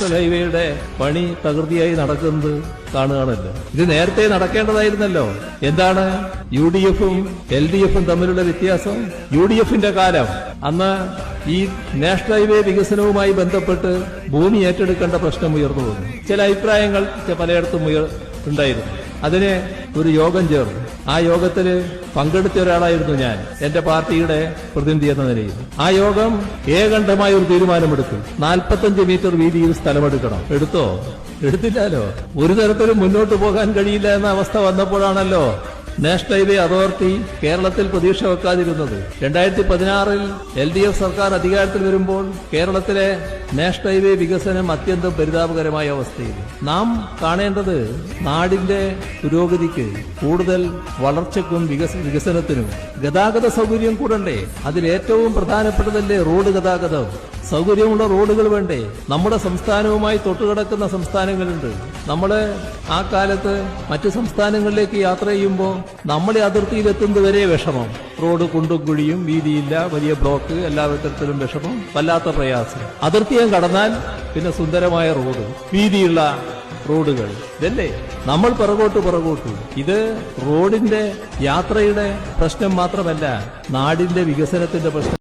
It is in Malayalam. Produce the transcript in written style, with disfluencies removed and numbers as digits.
നാഷണൽ ഹൈവേയുടെ പണി തകൃതിയായി നടക്കുന്നത് കാണുകയാണല്ലോ. ഇത് നേരത്തെ നടക്കേണ്ടതായിരുന്നല്ലോ. എന്താണ് UDF-ഉം LDF-ഉം തമ്മിലുള്ള വ്യത്യാസം? UDF-ന്റെ കാലം അന്ന് ഈ നാഷണൽ ഹൈവേ വികസനവുമായി ബന്ധപ്പെട്ട് ഭൂമി ഏറ്റെടുക്കേണ്ട പ്രശ്നം ഉയർന്നു വന്നു. ചില അഭിപ്രായങ്ങൾ പലയിടത്തും ഉണ്ടായിരുന്നു. അതിന് ഒരു യോഗം ചേർന്നു. ആ യോഗത്തിൽ പങ്കെടുത്ത ഒരാളായിരുന്നു ഞാൻ, എന്റെ പാർട്ടിയുടെ പ്രതിനിധി എന്ന നിലയിൽ. ആ യോഗം ഏകണ്ഠമായ ഒരു തീരുമാനമെടുത്തു. 45 മീറ്റർ വീതിയിൽ സ്ഥലമെടുക്കണം. എടുത്തില്ലല്ലോ. ഒരു തരത്തിലും മുന്നോട്ട് പോകാൻ കഴിയില്ല എന്ന അവസ്ഥ വന്നപ്പോഴാണല്ലോ നാഷണൽ ഹൈവേ അതോറിറ്റി കേരളത്തിൽ പ്രതീക്ഷ വെക്കാതിരുന്നത്. 2016-ൽ LDF സർക്കാർ അധികാരത്തിൽ വരുമ്പോൾ കേരളത്തിലെ നാഷണൽ ഹൈവേ വികസനം അത്യന്തം പരിതാപകരമായ അവസ്ഥയിൽ. നാം കാണേണ്ടത് നാടിന്റെ പുരോഗതിക്ക്, കൂടുതൽ വളർച്ചയ്ക്കും വികസനത്തിനും ഗതാഗത സൗകര്യം കൂടണ്ടേ? അതിലേറ്റവും പ്രധാനപ്പെട്ടതല്ലേ റോഡ് ഗതാഗതം. സൗകര്യമുള്ള റോഡുകൾ വേണ്ടേ? നമ്മുടെ സംസ്ഥാനവുമായി തൊട്ടുകിടക്കുന്ന സംസ്ഥാനങ്ങളുണ്ട്. നമ്മള് ആ കാലത്ത് മറ്റു സംസ്ഥാനങ്ങളിലേക്ക് യാത്ര ചെയ്യുമ്പോൾ നമ്മുടെ അതിർത്തിയിലെത്തുന്നത് വരെ വിഷമം. റോഡ് കുണ്ടും കുഴിയും, വീതിയില്ല, വലിയ ബ്ലോക്ക്, എല്ലാ വിധത്തിലും വിഷമം, വല്ലാത്ത പ്രയാസം. അതിർത്തിയും കടന്നാൽ പിന്നെ സുന്ദരമായ റോഡ്, വീതിയുള്ള റോഡുകൾ. ഇതല്ലേ നമ്മൾ പിറകോട്ട്. ഇത് റോഡിന്റെ യാത്രയുടെ പ്രശ്നം മാത്രമല്ല, നാടിന്റെ വികസനത്തിന്റെ പ്രശ്നം.